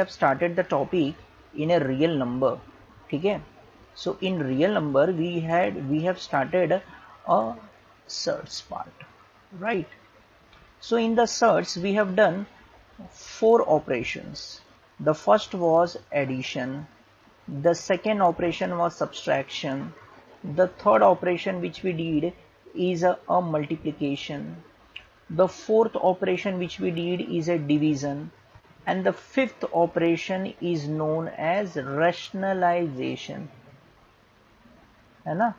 have started the topic in a real number. ठीक है, so in real number we have started a search part, right? So in the search we have done 4 operations. The first was addition, the second operation was subtraction, the third operation which we did is a multiplication, the fourth operation which we did is a division, and the fifth operation is known as rationalization, है ना?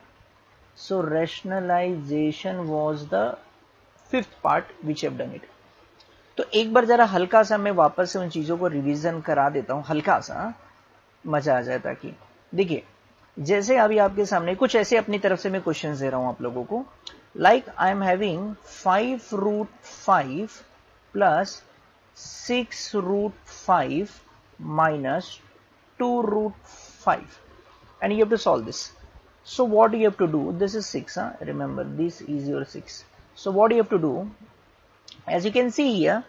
So rationalization was the fifth part which have done it. तो एक बार जरा हल्का सा मैं वापस से उन चीजों को रिवीजन करा देता हूं, हल्का सा मजा आ जाए। ताकि देखिए, जैसे अभी आपके सामने कुछ ऐसे अपनी तरफ से मैं क्वेश्चंस दे रहा हूं आप लोगों को, like I am having 5√5 plus 6√5 minus 2√5, and you have to solve this. So what you have to do, this is 6, remember this is your 6. So what you have to do, as you can see here,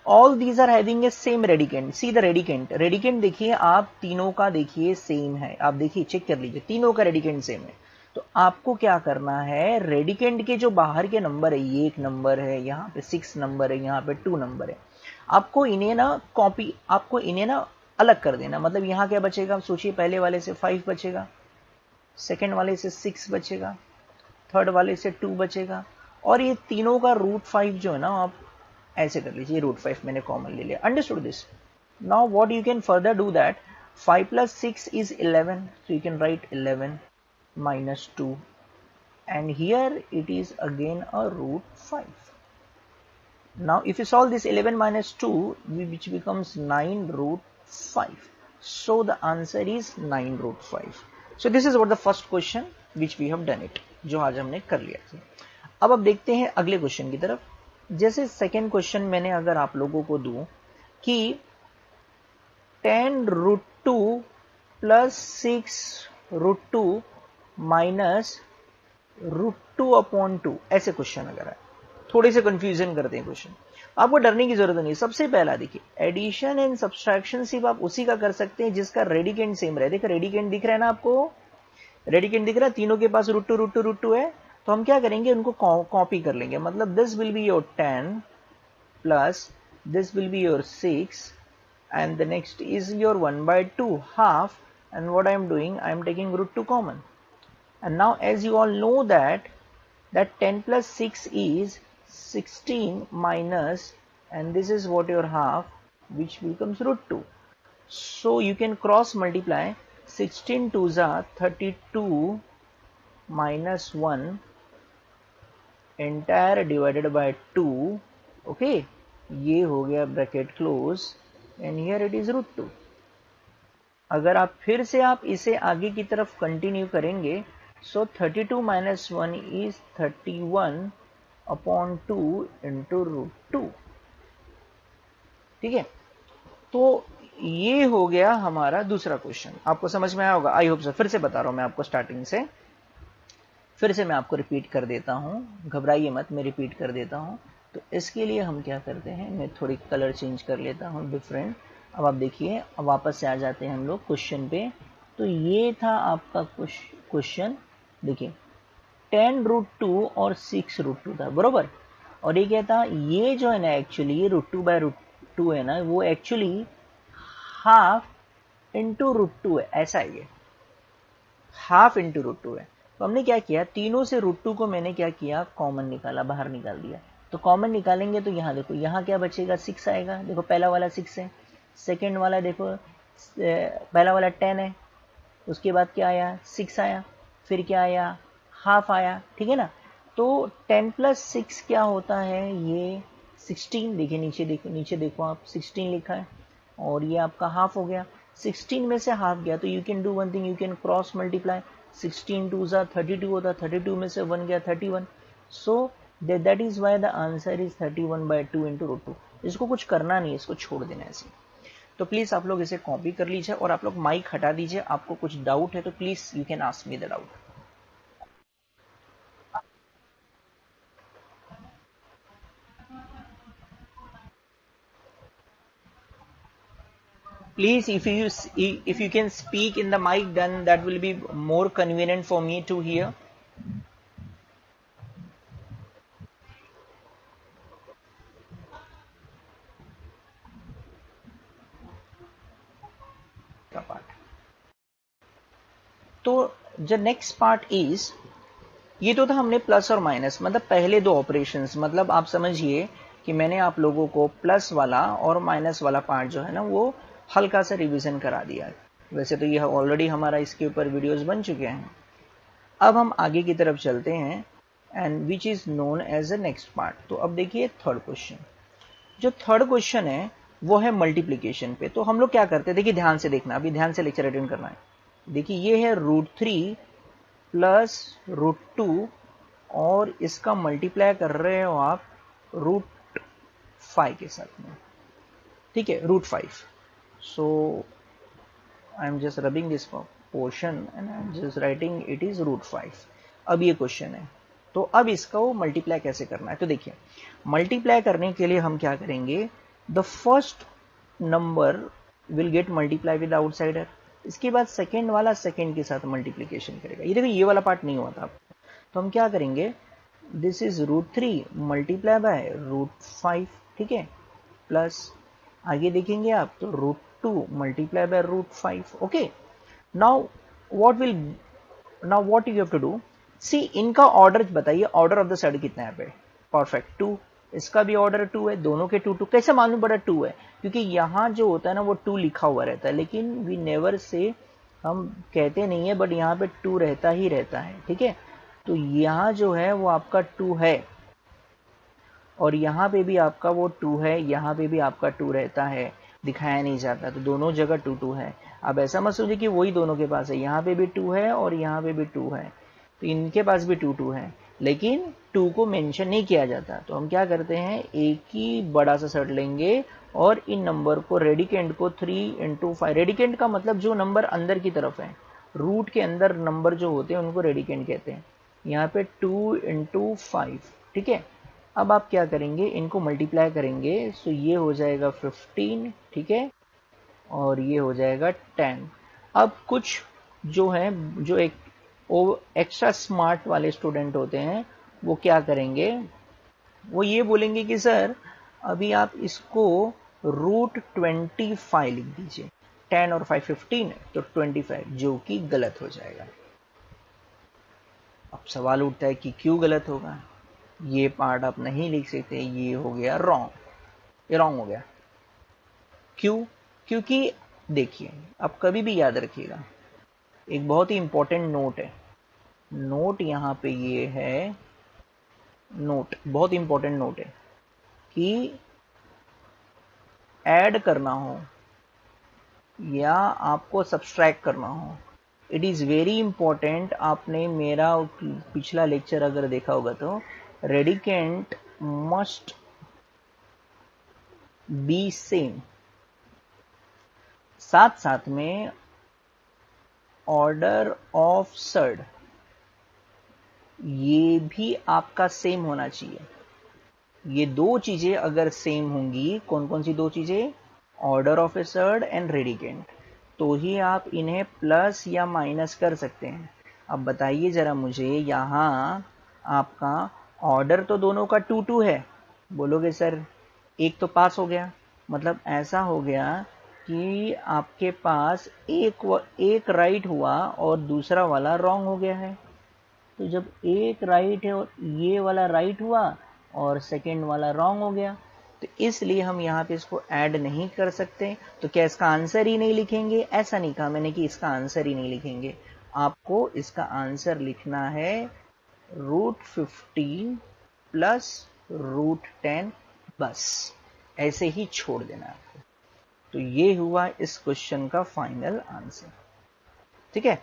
all these are having a same radicand. See the radicand, radicand देखिए आप तीनों का, देखिए same है, आप देखिए check कर लीजिए, तीनों का रेडिकेंड सेम है। तो आपको क्या करना है, रेडिकेंड के जो बाहर के नंबर है, ये 1 नंबर है, यहाँ पे 6 नंबर है, यहाँ पे 2 नंबर है, आपको इन्हें ना कॉपी, आपको इन्हें ना अलग कर देना। मतलब यहाँ क्या बचेगा, सोचिए, पहले वाले से 5 बचेगा, सेकेंड वाले से 6 बचेगा, थर्ड वाले से 2 बचेगा, और ये तीनों का √5 जो है ना, आप ऐसे कर लीजिए, √5 मैंने कॉमन ले लिया। Understood this? Now what you can further do that, 5 plus 6 is 11, so you can write 11 minus 2, and here it is again a √5. Now if you solve this 11 minus 2, which becomes 9√5, so the answer is 9√5. So this is what the first question which we have done it, जो आज हमने कर लिया था। अब देखते हैं अगले क्वेश्चन की तरफ। जैसे सेकेंड क्वेश्चन मैंने अगर आप लोगों को दूं कि 10√2 प्लस 6√2 माइनस √2/2, ऐसे क्वेश्चन अगर है, थोड़े से कंफ्यूजन करते हैं क्वेश्चन, आपको डरने की जरूरत नहीं। सबसे पहला देखिए, एडिशन एंड सब्सट्रैक्शन सिर्फ आप उसी का कर सकते हैं जिसका रेडिकेंड सेम रहे। देखो रेडिकेंड दिख रहा है ना आपको, रेडिकेंड दिख रहा है, तीनों के पास √2 है, तो हम क्या करेंगे, उनको कॉपी कर लेंगे। मतलब this will be your 10 plus this will be your 6 and the next is your 1/2 half, and what I am doing, I am taking √2 common. And now as you all know that 10 plus 6 is 16 minus, and this is what your half, which becomes √2. So you can cross multiply, 16 2s are 32 minus 1 entire divided by 2, okay, ये हो गया bracket close, and here it is √2। अगर आप फिर से आप इसे आगे की तरफ कंटिन्यू करेंगे, सो 32 minus 1 is 31/2 into √2, ठीक है। तो ये हो गया हमारा दूसरा क्वेश्चन। आपको समझ में आया होगा, आई होप सो। फिर से बता रहा हूं मैं आपको स्टार्टिंग से, फिर से मैं आपको रिपीट कर देता हूं, घबराइए मत, मैं रिपीट कर देता हूं। तो इसके लिए हम क्या करते हैं, मैं थोड़ी कलर चेंज कर लेता हूं, डिफरेंट। अब आप देखिए, अब वापस से आ जाते हैं हम लोग क्वेश्चन पे। तो ये था आपका क्वेश्चन, देखिए 10√2 और 6√2 था, बरोबर। और ये क्या था, ये जो है ना एक्चुअली ये √2/√2 है ना, वो एक्चुअली हाफ इंटू √2 है, ऐसा है, ये हाफ इंटू √2 है। तो हमने क्या किया, तीनों से √2 को मैंने क्या किया, कॉमन निकाला, बाहर निकाल दिया। तो कॉमन निकालेंगे तो यहाँ देखो, यहाँ क्या बचेगा, 6 आएगा। देखो पहला वाला 6 है, सेकेंड वाला देखो, पहला वाला 10 है, उसके बाद क्या आया, 6 आया, फिर क्या आया, हाफ आया, ठीक है ना। तो 10 plus 6 क्या होता है, ये 16, देखिए नीचे देखो, नीचे देखो आप, 16 लिखा है, और ये आपका हाफ हो गया। 16 में से हाफ गया, तो you can do one thing, you can cross multiply, 16 2s are 32 होता, 32 में से 1 गया, 31। So that is why the answer is 31/2 into √2। इसको कुछ करना नहीं, इसको छोड़ देना ऐसे। तो प्लीज आप लोग इसे कॉपी कर लीजिए, और आप लोग माइक हटा दीजिए। आपको कुछ डाउट है तो please you can ask me the doubt. Please, if you can speak in the mic, then that will be more convenient for me to hear. तो द नेक्स्ट पार्ट इज, ये तो था हमने प्लस और minus, मतलब पहले दो operations, मतलब आप समझिए कि मैंने आप लोगों को प्लस वाला और माइनस वाला पार्ट जो है ना वो हल्का सा रिवीजन करा दिया है। वैसे तो ये ऑलरेडी हमारा इसके ऊपर वीडियोस बन चुके हैं। अब हम आगे की तरफ चलते हैं, and which is known as a next part. तो अब देखिए थर्ड क्वेश्चन, जो थर्ड क्वेश्चन है वो है मल्टीप्लीकेशन पे। तो हम लोग क्या करते हैं, देखिए ध्यान से देखना, अभी ध्यान से लेक्चर अटेंड करना है। देखिए ये है √3 प्लस √2 और इसका मल्टीप्लाई कर रहे हो आप √5 के साथ में, ठीक है, √5। So I am just rubbing this portion and I am just writing it is √5। अब ये क्वेश्चन है, तो अब इसका वो मल्टीप्लाई कैसे करना है। तो देखिए मल्टीप्लाई करने के लिए हम क्या करेंगे, the first number will get multiply with outsider, इसके बाद सेकेंड वाला सेकेंड के साथ मल्टीप्लीकेशन करेगा। ये देखो ये वाला पार्ट नहीं हुआ था, तो हम क्या करेंगे, दिस इज √3 मल्टीप्लाई बाय √5, ठीक है, प्लस आगे देखेंगे आप तो √2 multiply by √5। Okay, now what will, now what you have to do, see इनका ऑर्डर बताइए, ऑर्डर ऑफ द साइड कितना है पे, परफेक्ट 2, इसका भी ऑर्डर 2 है, दोनों के 2 2। कैसे मालूम पड़ा 2 है, क्योंकि यहां जो होता है ना वो 2 लिखा हुआ रहता है, लेकिन वी नेवर से, हम कहते नहीं है, बट यहाँ पे 2 रहता ही रहता है, ठीक है। तो यहाँ जो है वो आपका 2 है, और यहाँ पे भी आपका वो 2 है, यहाँ पे भी आपका 2 रहता है, दिखाया नहीं जाता, तो दोनों जगह 2 2 है। अब ऐसा मत सोचिए कि वही दोनों के पास है, यहाँ पे भी 2 है और यहाँ पे भी 2 है, तो इनके पास भी 2 2 है, लेकिन 2 को मेंशन नहीं किया जाता। तो हम क्या करते हैं, एक ही बड़ा सा सेट लेंगे और इन नंबर को, रेडिकेंड को 3 × 5, रेडिकेंड का मतलब जो नंबर अंदर की तरफ है, रूट के अंदर नंबर जो होते हैं उनको रेडिकेंड कहते हैं। यहाँ पे 2 × 5, ठीक है। अब आप क्या करेंगे, इनको मल्टीप्लाई करेंगे, सो ये हो जाएगा 15, ठीक है, और ये हो जाएगा 10। अब कुछ जो है, जो एक एक्स्ट्रा स्मार्ट वाले स्टूडेंट होते हैं, वो क्या करेंगे, वो ये बोलेंगे कि सर अभी आप इसको √25 लिख दीजिए, 10 और 5 15, तो 25, जो कि गलत हो जाएगा। अब सवाल उठता है कि क्यों गलत होगा, ये पार्ट आप नहीं लिख सकते, ये हो गया रॉन्ग, ये रॉन्ग हो गया। क्यों, क्योंकि देखिए आप कभी भी याद रखिएगा, एक बहुत ही इंपॉर्टेंट नोट है, नोट यहाँ पे ये है, नोट बहुत इंपॉर्टेंट नोट है, कि ऐड करना हो या आपको सब्सट्रैक्ट करना हो, इट इज़ वेरी इंपॉर्टेंट। आपने मेरा पिछला लेक्चर अगर देखा होगा तो रेडिकेंट मस्ट बी सेम, साथ साथ में ऑर्डर ऑफ सर्ड ये भी आपका सेम होना चाहिए। ये दो चीजें अगर सेम होंगी, कौन कौन सी दो चीजें, order of A surd and radicand, तो ही आप इन्हें प्लस या माइनस कर सकते हैं। अब बताइए जरा मुझे, यहाँ आपका ऑर्डर तो दोनों का 2 2 है, बोलोगे सर एक तो पास हो गया, मतलब ऐसा हो गया कि आपके पास एक राइट हुआ और दूसरा वाला रॉन्ग हो गया है। तो जब एक राइट है और ये वाला राइट हुआ और सेकंड वाला रॉन्ग हो गया, तो इसलिए हम यहाँ पे इसको ऐड नहीं कर सकते। तो क्या इसका आंसर ही नहीं लिखेंगे, ऐसा नहीं कहा मैंने कि इसका आंसर ही नहीं लिखेंगे, आपको इसका आंसर लिखना है √15 प्लस √10, बस ऐसे ही छोड़ देना आपको। तो ये हुआ इस क्वेश्चन का फाइनल आंसर, ठीक है।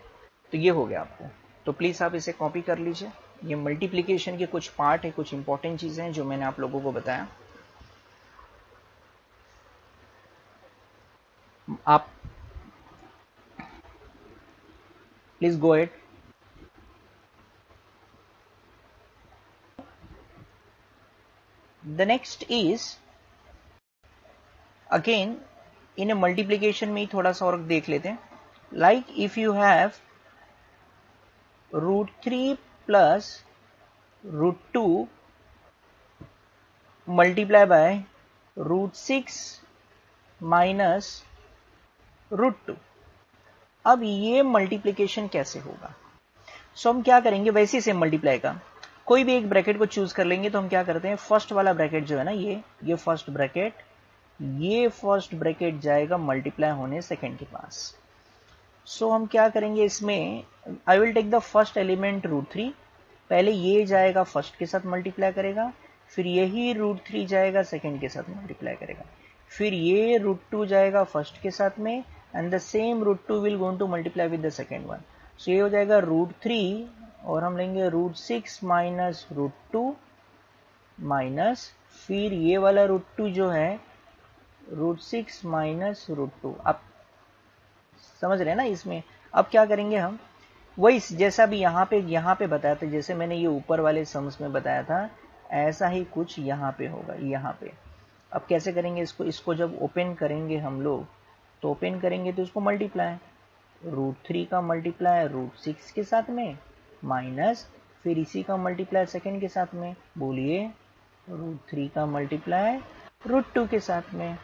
तो ये हो गया आपको, तो प्लीज आप इसे कॉपी कर लीजिए। ये मल्टीप्लीकेशन के कुछ पार्ट है, कुछ इंपॉर्टेंट चीजें हैं जो मैंने आप लोगों को बताया। आप please go at. The next is again इन्हें मल्टीप्लीकेशन में ही थोड़ा सा और देख लेते हैं. Like if you have √3 plus √2 multiply bye √6 minus √2. अब ये मल्टीप्लीकेशन कैसे होगा? सो हम क्या करेंगे, वैसे से मल्टीप्लाई का कोई भी एक ब्रैकेट को चूज कर लेंगे. तो हम क्या करते हैं, फर्स्ट वाला ब्रैकेट जो है ना, ये फर्स्ट ब्रैकेट जाएगा मल्टीप्लाई होने सेकंड के पास. सो हम क्या करेंगे इसमें, I will take the first element √3. पहले ये जाएगा फर्स्ट के साथ मल्टीप्लाई करेगा, फिर यही √3 जाएगा सेकंड के साथ मल्टीप्लाई करेगा, फिर ये √2 जाएगा फर्स्ट के साथ में, and the same √2 will going to multiply with the second one. So ये हो जाएगा √3 और हम लेंगे √6 माइनस √2 माइनस फिर ये वाला √2 जो है √6 माइनस √2. आप समझ रहे हैं ना इसमें. अब क्या करेंगे हम, वही जैसा भी यहाँ पे बताया था, जैसे मैंने ये ऊपर वाले सम्स में बताया था, ऐसा ही कुछ यहाँ पे होगा, यहाँ पे. अब कैसे करेंगे इसको जब ओपन करेंगे हम लोग, तो ओपन करेंगे तो इसको मल्टीप्लाई, √3 का मल्टीप्लाई √6 के साथ में माइनस फिर इसी का मल्टीप्लाई सेकंड के साथ में. बोलिए, √3 का मल्टीप्लाई √2 के साथ में.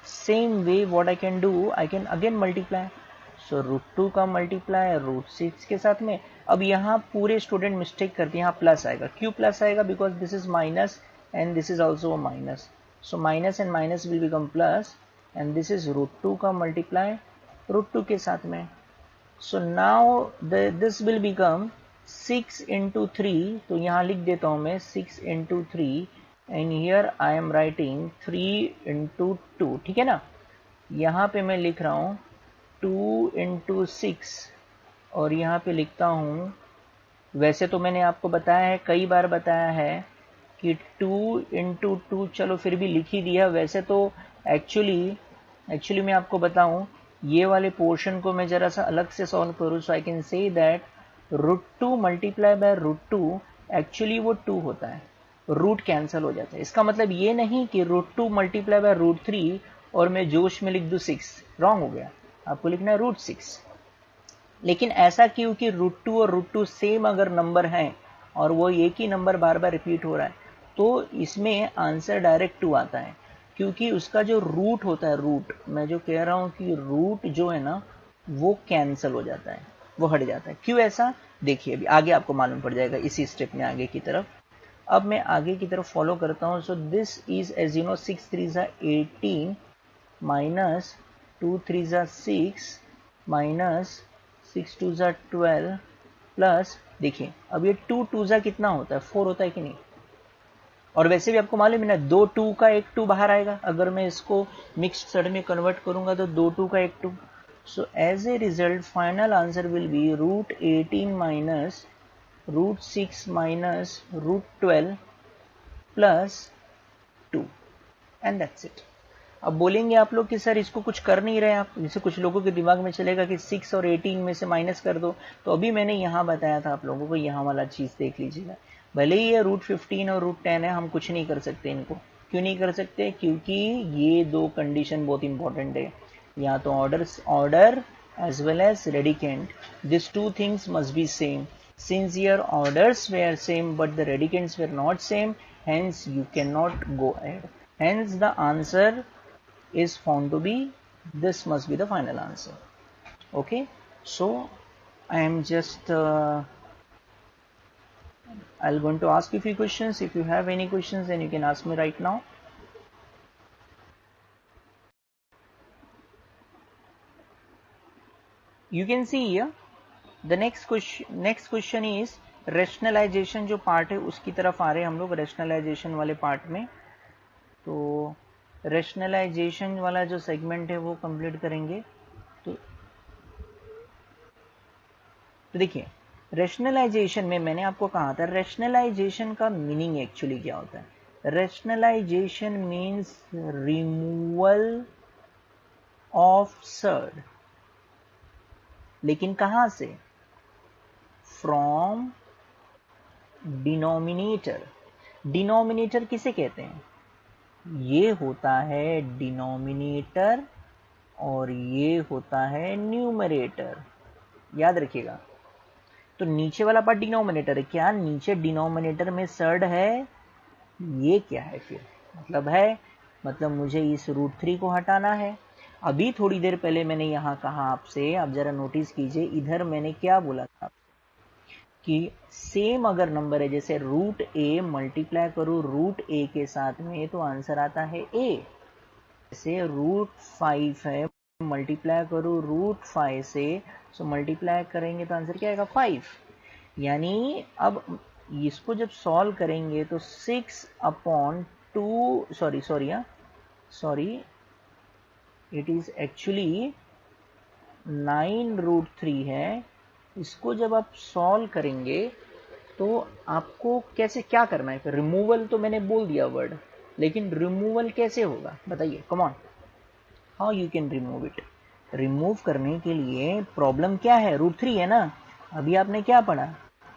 Same way what I can do, I can again multiply. So √2 का मल्टीप्लाई √6 के साथ में. अब यहाँ पूरे स्टूडेंट मिस्टेक करते हैं, यहाँ प्लस आएगा. क्यों प्लस आएगा? Because this is minus and this is also a minus. So minus and minus will become plus and this is √2 का मल्टीप्लाई √2 के साथ में. So now this will become 6 into 3. तो यहाँ लिख देता हूँ मैं 6 into 3 and here I am writing 3 into 2. ठीक है ना. यहाँ पे मैं लिख रहा हूँ 2 into 6 और यहाँ पे लिखता हूँ, वैसे तो मैंने आपको बताया है, कई बार बताया है कि 2 into 2 चलो फिर भी लिख ही दिया. वैसे तो एक्चुअली मैं आपको बताऊं, ये वाले पोर्शन को मैं जरा सा अलग से सॉल्व करूं. So I can say that √2 multiply by √2 actually वो 2 होता है, रूट कैंसिल हो जाता है. इसका मतलब ये नहीं कि √2 मल्टीप्लाई बाय √3 और मैं जोश में लिख दूं 6. रॉन्ग हो गया, आपको लिखना है √6. लेकिन ऐसा क्यों कि √2 और √2 सेम अगर नंबर हैं और वो एक ही नंबर बार बार रिपीट हो रहा है, तो इसमें आंसर डायरेक्ट 2 आता है. क्योंकि उसका जो रूट होता है, रूट मैं जो कह रहा हूं कि रूट जो है ना वो कैंसिल हो जाता है, वो हट जाता है. क्यों ऐसा, देखिए अभी आगे आपको मालूम पड़ जाएगा इसी स्टेप में आगे की तरफ. अब मैं आगे की तरफ फॉलो करता हूं. So this is as you know 6 3 18 minus 2 3 6 minus 6 2 12 plus, देखिए अब ये 2 2 कितना होता है, 4 होता है कि नहीं. और वैसे भी आपको मालूम है ना, 2 2 का एक 2 बाहर आएगा. अगर मैं इसको मिक्स्ड सर्ड में कन्वर्ट करूंगा तो 2 2 का एक 2. So as a result final answer will be √18 minus √6 minus √12 plus 2 and that's it. अब बोलेंगे आप लोग कि सर इसको कुछ कर नहीं रहे आप, जैसे कुछ लोगों के दिमाग में चलेगा कि 6 और 18 में से माइनस कर दो. तो अभी मैंने यहाँ बताया था आप लोगों को, यहाँ वाला चीज देख लीजिएगा. भले ही ये √15 और √10 है, हम कुछ नहीं कर सकते इनको. क्यों नहीं कर सकते? क्योंकि ये दो कंडीशन बहुत इंपॉर्टेंट है. या तो order as well as radicand, this two things must be same. Since your orders were same but the radicants were not same, hence you cannot go ahead. Hence the answer is found to be, this must be the final answer. Okay, so I am just I'll going to ask you a few questions. If you have any questions, then you can ask me right now. You can see here the next question is rationalization. जो part है उसकी तरफ आ रहे हैं हम लोग, rationalization वाले part में. तो रैशनलाइजेशन वाला जो सेगमेंट है वो कंप्लीट करेंगे. तो देखिए, रैशनलाइजेशन में मैंने आपको कहा था, रैशनलाइजेशन का मीनिंग एक्चुअली क्या होता है. Rationalization means removal of surd. लेकिन कहां से? From denominator. डिनोमिनेटर किसे कहते हैं? ये होता है डिनोमिनेटर और ये होता है न्यूमरेटर, याद रखिएगा। तो नीचे वाला पार्ट डिनोमिनेटर है, क्या नीचे डिनोमिनेटर में सर्ड है? ये क्या है फिर? मतलब है, मतलब मुझे इस √3 को हटाना है। अभी थोड़ी देर पहले मैंने यहां कहा आपसे, आप जरा नोटिस कीजिए, इधर मैंने क्या बोला था कि सेम अगर नंबर है, जैसे √a मल्टीप्लाई करो √a के साथ में, तो आंसर आता है a। जैसे √5 है, मल्टीप्लाई करो √5 से, सो मल्टीप्लाई करेंगे तो आंसर क्या आएगा? 5। यानी अब इसको जब सॉल्व करेंगे तो 6/2, सॉरी, इट इज एक्चुअली 9√3 है। इसको जब आप सॉल्व करेंगे तो आपको कैसे क्या करना है? फिर रिमूवल तो मैंने बोल दिया वर्ड, लेकिन रिमूवल कैसे होगा बताइए, come on, how you can remove it? Remove करने के लिए प्रॉब्लम क्या है? √3 है ना। अभी आपने क्या पढ़ा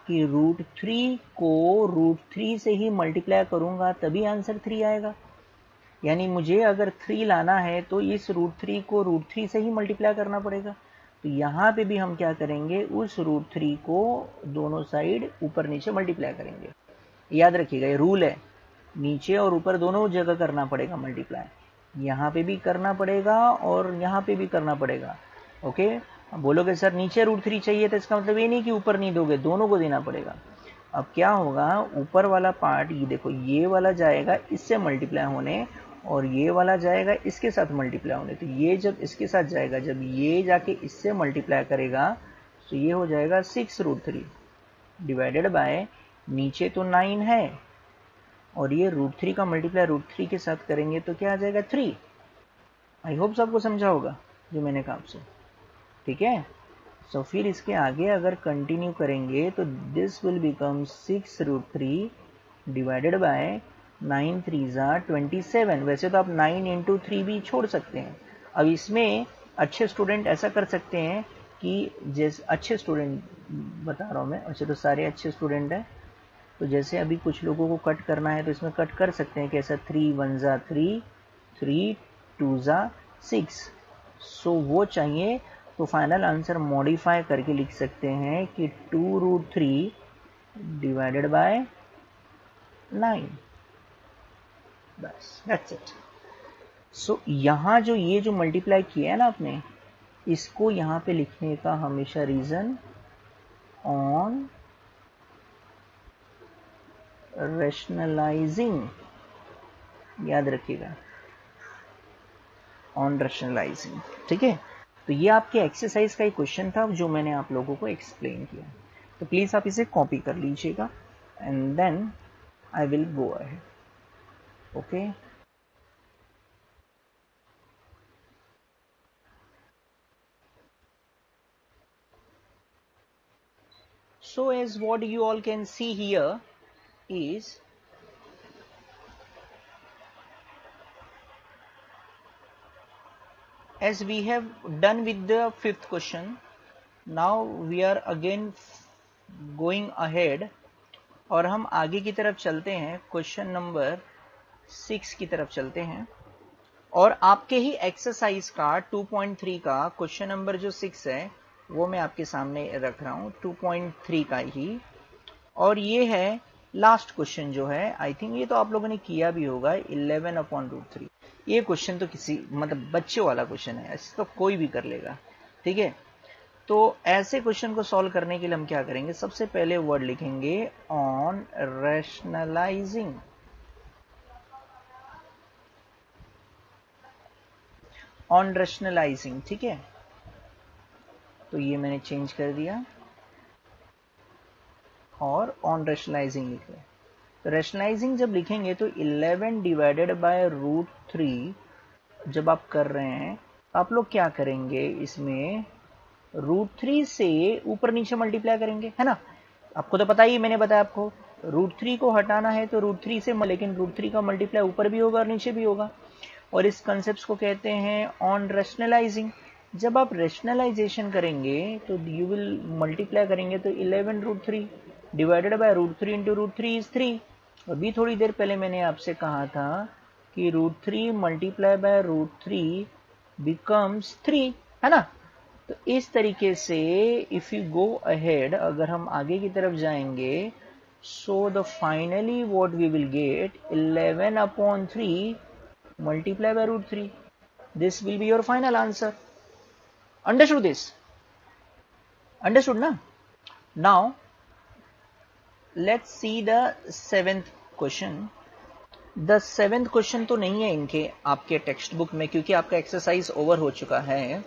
कि √3 को √3 से ही मल्टीप्लाई करूंगा तभी आंसर 3 आएगा। यानी मुझे अगर 3 लाना है तो इस √3 को √3 से ही मल्टीप्लाई करना पड़ेगा। तो यहाँ पे भी हम क्या करेंगे, उस √3 को दोनों साइड ऊपर नीचे मल्टीप्लाई करेंगे। याद रखिएगा, ये रूल है, नीचे और ऊपर दोनों जगह करना पड़ेगा मल्टीप्लाई। यहाँ पे भी करना पड़ेगा और यहाँ पे भी करना पड़ेगा। ओके, अब बोलोगे सर नीचे √3 चाहिए, तो इसका मतलब ये नहीं कि ऊपर नहीं दोगे, दोनों को देना पड़ेगा। अब क्या होगा, ऊपर वाला पार्ट ये देखो, ये वाला जाएगा इससे मल्टीप्लाई होने और ये वाला जाएगा इसके साथ मल्टीप्लाई होने। तो ये जब इसके साथ जाएगा, जब ये जाके इससे मल्टीप्लाई करेगा, तो ये हो जाएगा 6√3 डिवाइडेड बाय, नीचे तो 9 है और ये √3 का मल्टीप्लाई √3 के साथ करेंगे तो क्या आ जाएगा? 3। आई होप सबको समझा होगा जो मैंने कहा आपसे, ठीक है। सो फिर इसके आगे अगर कंटिन्यू करेंगे तो this will become 6√3 divided by 9 3 27। वैसे तो आप 9 इंटू 3 भी छोड़ सकते हैं। अब इसमें अच्छे स्टूडेंट ऐसा कर सकते हैं कि जैसे अच्छे स्टूडेंट बता रहा हूँ मैं, अच्छा तो सारे अच्छे स्टूडेंट हैं, तो जैसे अभी कुछ लोगों को कट करना है तो इसमें कट कर सकते हैं कैसा, 3 1 3, 3 2 6। सो वो चाहिए तो फाइनल आंसर मॉडिफाई करके लिख सकते हैं कि 2√3 डिवाइडेड बाय 9, बस दैट्स इट। सो यहाँ जो ये जो मल्टीप्लाई किया है ना आपने, इसको यहाँ पे लिखने का हमेशा रीजन ऑन रैशनलाइजिंग, याद रखिएगा, ऑन रैशनलाइजिंग, ठीक है। तो ये आपके एक्सरसाइज का एक क्वेश्चन था जो मैंने आप लोगों को एक्सप्लेन किया, तो प्लीज आप इसे कॉपी कर लीजिएगा and then I will go ahead, okay. So as what you all can see here is, as we have done with the 5th question, now we are again going ahead और हम आगे की तरफ चलते हैं, question number 6 की तरफ चलते हैं। और आपके ही एक्सरसाइज का 2.3 का क्वेश्चन नंबर जो 6 है वो मैं आपके सामने रख रहा हूं, 2.3 का ही। और ये है लास्ट क्वेश्चन जो है, आई थिंक ये तो आप लोगों ने किया भी होगा, 11/√3। ये क्वेश्चन तो किसी मतलब बच्चे वाला क्वेश्चन है, ऐसे तो कोई भी कर लेगा, ठीक है। तो ऐसे क्वेश्चन को सॉल्व करने के लिए हम क्या करेंगे, सबसे पहले वर्ड लिखेंगे ऑन रैशनलाइजिंग, ऑन रैशनलाइजिंग, ठीक है। तो ये मैंने चेंज कर दिया और ऑन रैशनलाइजिंग लिख रहे। तो रैशनलाइजिंग जब लिखेंगे तो 11 डिवाइडेड बाय √3 जब आप कर रहे हैं, आप लोग क्या करेंगे, इसमें √3 से ऊपर नीचे मल्टीप्लाई करेंगे, है ना। आपको तो पता ही, मैंने बताया आपको, √3 को हटाना है तो √3 से, लेकिन √3 का मल्टीप्लाई ऊपर भी होगा और नीचे भी होगा, और इस कंसेप्ट को कहते हैं ऑन रैशनलाइजिंग। जब आप रैशनलाइजेशन करेंगे तो यू विल मल्टीप्लाई करेंगे तो 11√3 डिवाइडेड बाय √3 इंटू √3 इज 3। अभी थोड़ी देर पहले मैंने आपसे कहा था कि √3 मल्टीप्लाई बाय √3 becomes 3, है ना। तो इस तरीके से इफ यू गो अहेड, अगर हम आगे की तरफ जाएंगे, so the finally what we will get 11/3 multiply by √3. This will be your final answer. Understood this? Understood na? Now let's see the 7th question. The 7th question तो नहीं है इनके आपके टेक्स्ट बुक में, क्योंकि आपका एक्सरसाइज ओवर हो चुका है।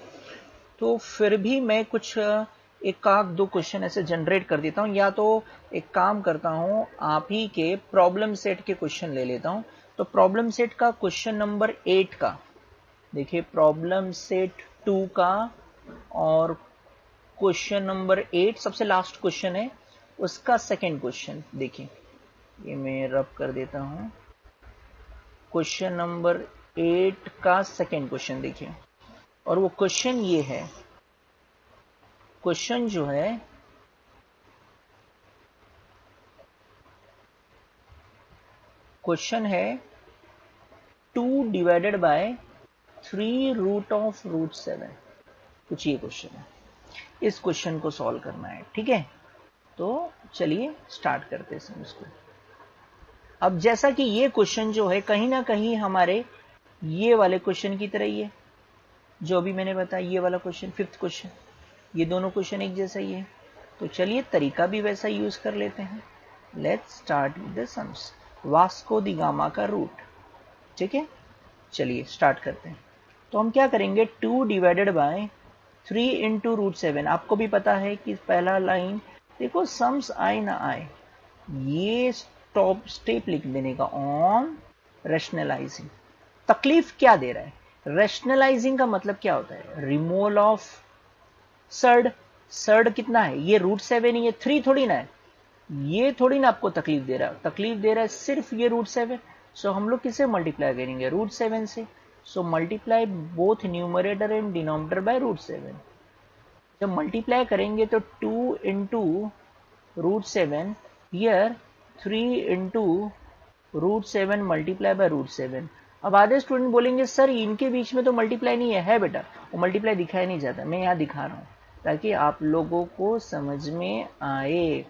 तो फिर भी मैं कुछ एक आध दो क्वेश्चन ऐसे जनरेट कर देता हूं, या तो एक काम करता हूं, आप ही के प्रॉब्लम सेट के क्वेश्चन ले लेता हूं। तो प्रॉब्लम सेट का क्वेश्चन नंबर 8 का देखिए, प्रॉब्लम सेट 2 का और क्वेश्चन नंबर 8 सबसे लास्ट क्वेश्चन है, उसका सेकंड क्वेश्चन देखिए। ये मैं रब कर देता हूं। क्वेश्चन नंबर 8 का सेकंड क्वेश्चन देखिए, और वो क्वेश्चन ये है। क्वेश्चन जो है, क्वेश्चन है 2 डिवाइडेड बाय 3 रूट ऑफ √7, कुछ ये क्वेश्चन है। इस क्वेश्चन को सॉल्व करना है, ठीक है। तो चलिए स्टार्ट करते हैं इसको। अब जैसा कि ये क्वेश्चन जो है कहीं ना कहीं हमारे ये वाले क्वेश्चन की तरह ही है, जो अभी मैंने बताया, ये वाला क्वेश्चन 5th क्वेश्चन, ये दोनों क्वेश्चन एक जैसा ही है। तो चलिए तरीका भी वैसा यूज कर लेते हैं। Let's start with the sums. Vasco the gamma का रूट, ठीक है। चलिए स्टार्ट करते हैं। तो हम क्या करेंगे, 2 डिवाइडेड बाय 3 इंटू √7। आपको भी पता है कि पहला लाइन देखो, सम्स आए ना आए, ये स्टेप लिख देने का ऑन रैशनलाइजिंग। तकलीफ क्या दे रहा है, रैशनलाइजिंग का मतलब क्या होता है, रिमूवल ऑफ सर्ड। सर्ड कितना है, ये √7 ही है, 3 थोड़ी ना है, ये थोड़ी ना आपको तकलीफ दे रहा है। तकलीफ दे रहा है सिर्फ ये √7। सो हम लोग किससे मल्टीप्लाई करेंगे, √7 से। So multiply both numerator and denominator by √7। जब मल्टीप्लाई करेंगे तो 2 into √7, here 3 into √7 multiply bye √7। अब आधे स्टूडेंट बोलेंगे सर इनके बीच में तो मल्टीप्लाई नहीं है बेटा, वो मल्टीप्लाई दिखाया नहीं जाता। मैं यहाँ दिखा रहा हूँ ताकि आप लोगों को समझ में आए।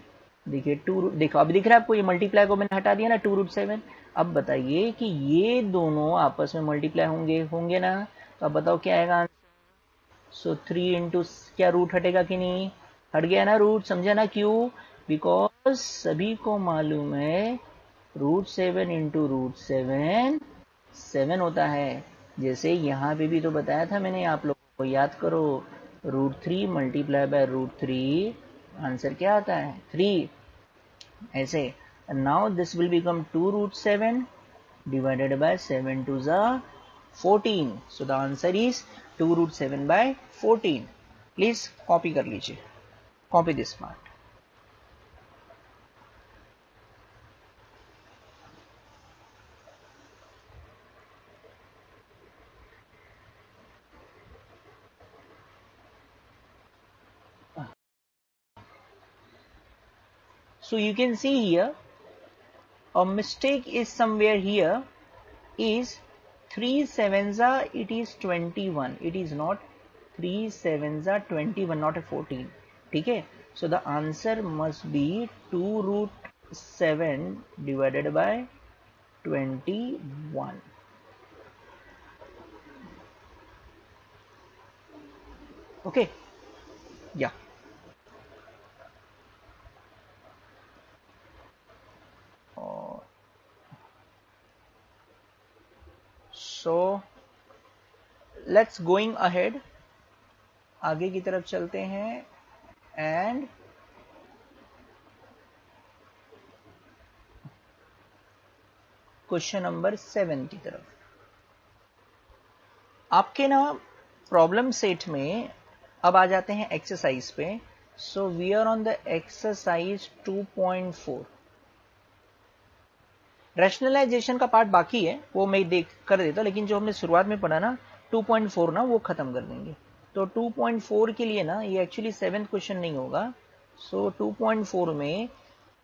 देखिए 2, देखो अब दिख रहा है आपको, ये मल्टीप्लाई को मैंने हटा दिया ना, 2 √7। अब बताइए कि ये दोनों आपस में मल्टीप्लाई होंगे ना, तो अब बताओ क्या आएगा। सो 3 इंटू, क्या रूट हटेगा कि नहीं, हट गया ना रूट, समझा ना क्यों, बिकॉज सभी को मालूम है √7 इंटू √7 7 होता है। जैसे यहाँ पे भी तो बताया था मैंने, आप लोगों को याद करो, √3 मल्टीप्लाई बाय √3, आंसर क्या आता है 3, ऐसे। Now this will become 2 √7 divided by 7 to the 14. So the answer is 2 √7 by 14. Please copy कर लीजिए, copy this part. So you can see here a mistake is somewhere here, is 3 7s are, it is 21, it is not 3 7s are 21, not a 14, ठीक है। So the answer must be 2 √7 divided by 21. Okay, yeah. So let's going ahead, आगे की तरफ चलते हैं, and question number 7 की तरफ। आपके ना प्रॉब्लम सेट में अब आ जाते हैं एक्सरसाइज पे। So we are on the exercise 2.4। Rationalization का पार्ट बाकी है, वो मैं देख कर देता, लेकिन जो हमने शुरुआत में पढ़ा ना 2.4 ना, वो खत्म कर देंगे। तो 2.4 के लिए ना ये एक्चुअली 7th क्वेश्चन नहीं होगा। सो 2.4 में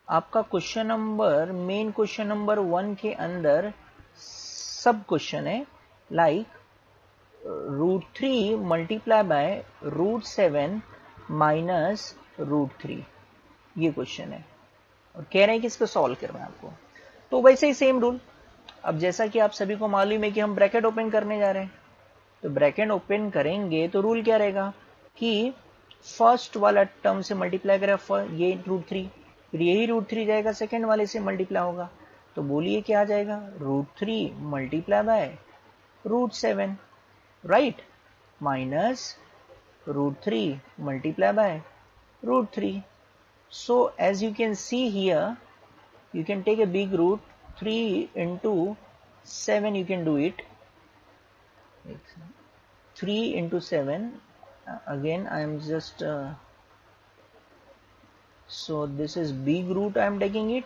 आपका question number, main question number 1 के अंदर सब क्वेश्चन है, लाइक √3 मल्टीप्लाई बाय √7 माइनस √3, ये क्वेश्चन है और कह रहे हैं कि इसको सॉल्व करना है आपको। तो वैसे ही सेम रूल, अब जैसा कि आप सभी को मालूम है कि हम ब्रैकेट ओपन करने जा रहे हैं, तो ब्रैकेट ओपन करेंगे तो रूल क्या रहेगा कि फर्स्ट वाला टर्म से मल्टीप्लाई करेगा ये √3, फिर यही √3 जाएगा सेकेंड वाले से मल्टीप्लाई होगा, तो बोलिए क्या आ जाएगा √3 multiply by √7, right, minus √3 multiplied by √3. So as you can see here, you can take a big root 3 into 7, you can do it 3 into 7, again I am just so this is big root I am taking it,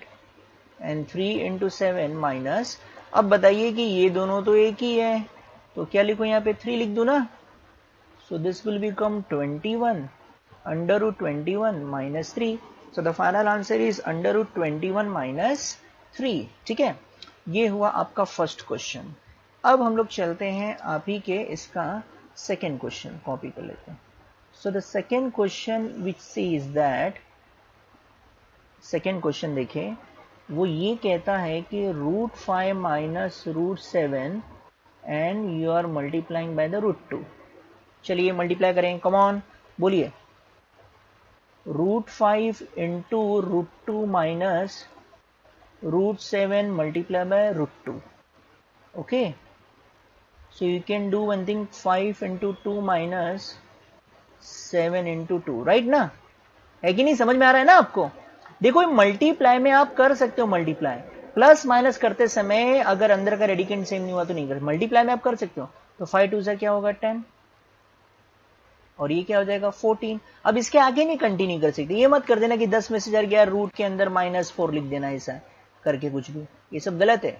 and 3 into 7 minus, अब बताइए कि ये दोनों तो एक ही है, तो क्या लिखूं यहाँ पे 3 लिख दूं ना, so this will become 21 under root 21 minus 3, so the final answer is under root 21 minus 3, ठीक है, ये हुआ आपका फर्स्ट क्वेश्चन। अब हम लोग चलते हैं आप ही के इसका सेकेंड क्वेश्चन कॉपी कर लेते हैं। So the second question which says that, second question देखें, वो ये कहता है कि √5 minus √7 and you are multiplying by the √2। चलिए मल्टीप्लाई करें, कम ऑन बोलिए, √5 into √2 minus √7 multiply by √2, okay, so you can do one thing, 5 into 2 minus 7 into 2, right ना, है कि नहीं, समझ में आ रहा है ना आपको। देखो मल्टीप्लाई में आप कर सकते हो, मल्टीप्लाई प्लस माइनस करते समय अगर अंदर का रेडिकेंड सेम नहीं हुआ तो नहीं कर, मल्टीप्लाई में आप कर सकते हो, तो 5 2 से क्या होगा 10 और ये क्या हो जाएगा 14। अब इसके आगे नहीं कंटिन्यू कर सकते, ये मत कर देना कि 10 में से जार गया रूट के अंदर -4 लिख देना, ऐसा करके कुछ भी, ये सब गलत है,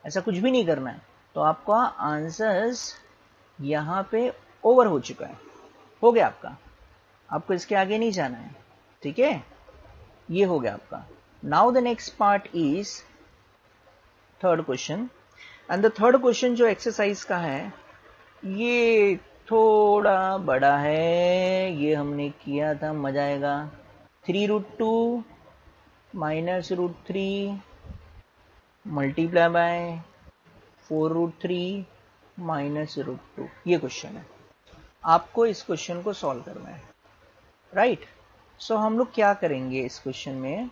ऐसा कुछ भी नहीं करना है। तो आपका आंसर्स यहां पे ओवर हो चुका है, हो गया आपका, आपको इसके आगे नहीं जाना है, ठीक है, ये हो गया आपका। Now the next part is third question, and the third question जो एक्सरसाइज का है ये थोड़ा बड़ा है, ये हमने किया था, मजा आएगा। 3√2 माइनस √3 मल्टीप्लाई बाय 4√3 माइनस √2, ये क्वेश्चन है, आपको इस क्वेश्चन को सॉल्व करना है, राइट। सो हम लोग क्या करेंगे इस क्वेश्चन में,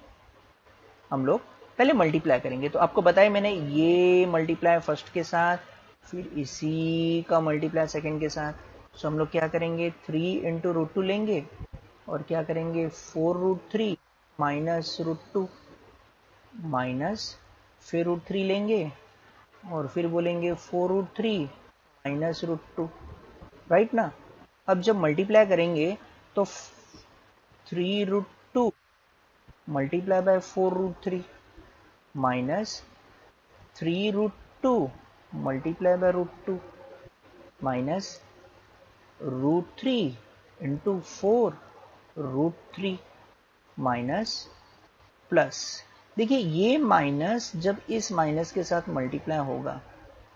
हम लोग पहले मल्टीप्लाई करेंगे, तो आपको बताया मैंने ये मल्टीप्लाई फर्स्ट के साथ, फिर इसी का मल्टीप्लाई सेकंड के साथ। सो हम लोग क्या करेंगे 3 इंटू √2 लेंगे और क्या करेंगे 4√3 माइनस √2 माइनस फिर √3 लेंगे और फिर बोलेंगे 4√3 माइनस √2, राइट ना। अब जब मल्टीप्लाई करेंगे तो 3√2 multiply by 4√3 minus 3√2 multiply by √2 minus √3 into 4√3 minus plus, देखिए ये माइनस जब इस माइनस के साथ मल्टीप्लाई होगा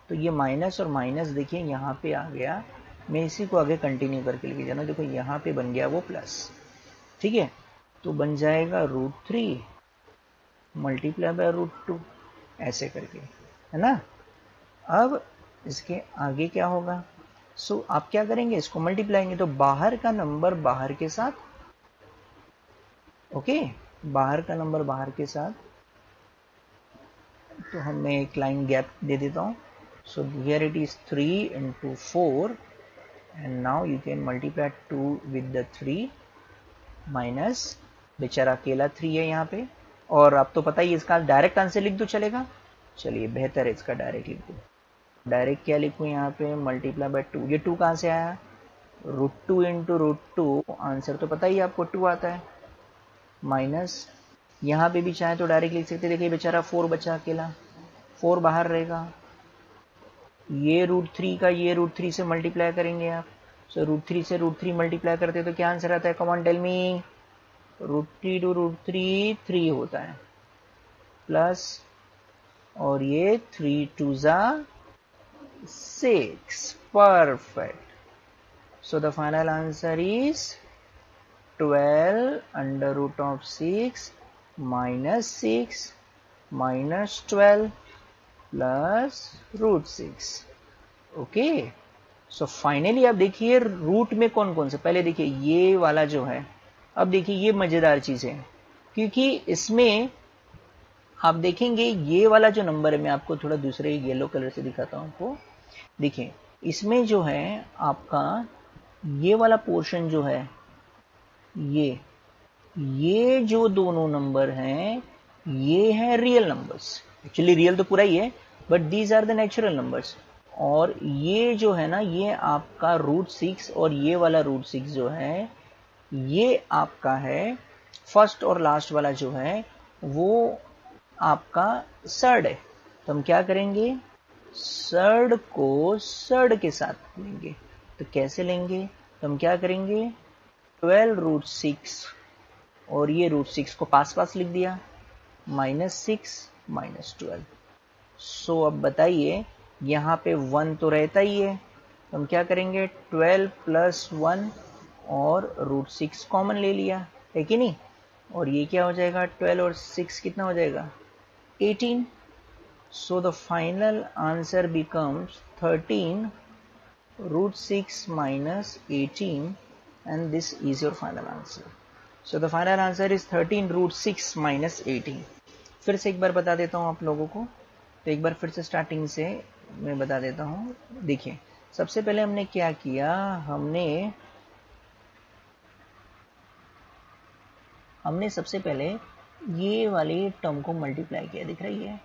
तो ये माइनस और माइनस देखिए यहाँ पे आ गया, मैं इसी को आगे कंटिन्यू करके लेके जाना, देखो यहाँ पे बन गया वो प्लस, ठीक है, तो बन जाएगा √3 मल्टीप्लाई बाय √2 ऐसे करके, है ना। अब इसके आगे क्या होगा, सो आप क्या करेंगे इसको मल्टीप्लाएंगे, तो बाहर का नंबर बाहर के साथ, ओके, बाहर का नंबर बाहर के साथ, तो हम मैं एक लाइन गैप दे देता हूँ। So here it is 3 into 4 and now you can multiply 2 with the 3 minus, बेचारा अकेला 3 है यहाँ पे, और आप तो पता ही इसका डायरेक्ट आंसर लिख दो चलेगा, चलिए बेहतर है इसका डायरेक्ट लिख दो, डायरेक्ट क्या लिखूँ यहाँ पे मल्टीप्लाई बाय 2, ये 2 कहाँ से आया √2 इंटू √2, आंसर तो पता ही आपको 2 आता है, माइनस यहाँ पे भी चाहे तो डायरेक्ट लिख सकते, देखिए बेचारा 4 बचा अकेला, 4 बाहर रहेगा, ये √3 का ये √3 से मल्टीप्लाई करेंगे आप, सो √3 से √3 मल्टीप्लाई करते तो क्या आंसर आता है, come on tell me, √3 to √3 3 होता है, प्लस और ये 3 2 जा 6. Perfect. So the final answer is 12 under root of 6 minus 6 minus 12 plus root 6. Okay, so finally आप देखिए रूट में कौन कौन से, पहले देखिए ये वाला जो है, अब देखिए ये मजेदार चीज है, क्योंकि इसमें आप देखेंगे ये वाला जो नंबर है, मैं आपको थोड़ा दूसरे येलो कलर से दिखाता हूं आपको। देखिए इसमें जो है आपका ये वाला पोर्शन जो है, ये जो दोनों नंबर हैं ये है रियल नंबर्स। एक्चुअली रियल तो पूरा ही है, but these are the natural numbers. और ये जो है ना, ये आपका √6 और ये वाला √6 जो है, ये आपका है फर्स्ट और लास्ट वाला जो है वो आपका सर्ड है। तो हम क्या करेंगे, सर्ड को सर्ड के साथ लेंगे। तो कैसे लेंगे, तो हम क्या करेंगे, 12√6 और ये √6 को पास पास लिख दिया, -6 -12। सो अब बताइए यहाँ पे 1 तो रहता ही है, तो हम क्या करेंगे, 12 + 1 और √6 कॉमन ले लिया है कि नहीं, और ये क्या हो जाएगा, 12 और 6 कितना हो जाएगा, 18। So the final answer becomes 13 √6 minus 18 and this is your final answer. So the final answer is 13 √6 minus 18. फिर से एक बार बता देता हूँ आप लोगों को, तो एक बार फिर से स्टार्टिंग से मैं बता देता हूँ। देखिए सबसे पहले हमने क्या किया, हमने सबसे पहले ये वाले टर्म को मल्टीप्लाई किया, दिख रही है,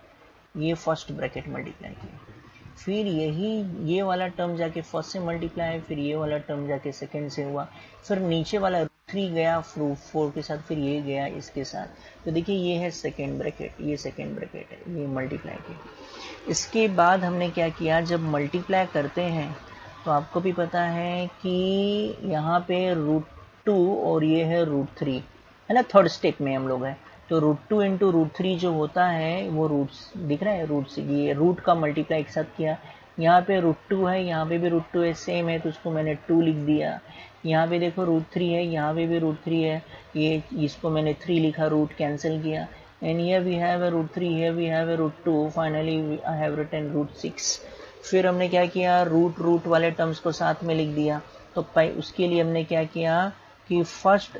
ये फर्स्ट ब्रैकेट मल्टीप्लाई किया, फिर ये वाला टर्म जाके फर्स्ट से मल्टीप्लाई, फिर ये वाला टर्म जाके सेकंड से हुआ, फिर नीचे वाला 3 गया 4 के साथ, फिर ये गया इसके साथ। तो देखिए ये है सेकंड ब्रैकेट, ये सेकंड ब्रैकेट है, ये मल्टीप्लाई किया। इसके बाद हमने क्या किया, जब मल्टीप्लाई करते हैं तो आपको भी पता है कि यहाँ पे √2 और ये है √3 है ना, थर्ड स्टेप में हम लोग हैं। तो √2 इंटू √3 जो होता है वो रूट दिख रहा है, रूट से ये रूट का मल्टीप्लाई एक साथ किया। यहाँ पे √2 है, यहाँ पे भी √2 है, सेम है, तो उसको मैंने 2 लिख दिया। यहाँ पे देखो √3 है, यहाँ पे भी √3 है, ये इसको मैंने 3 लिखा, रूट कैंसिल किया। And here we have a √3, here we have a √2, finally I have written √6। फिर हमने क्या किया, रूट वाले टर्म्स को साथ में लिख दिया। तो उसके लिए हमने क्या किया कि फर्स्ट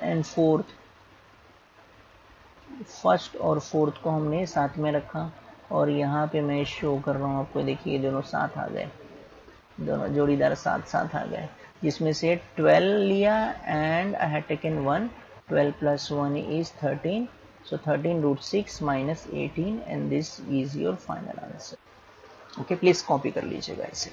और फोर्थ को हमने साथ में रखा, और यहाँ पे मैं शो कर रहा हूँ आपको, देखिए दोनों साथ आ गए, दोनों जोड़ीदार साथ साथ आ गए, जिसमें से 12 लिया and I had taken 1, 12 + 1 is 13, so 13 √6 minus 18 and this is your final answer. Okay, please copy कर लीजिएगा इसे।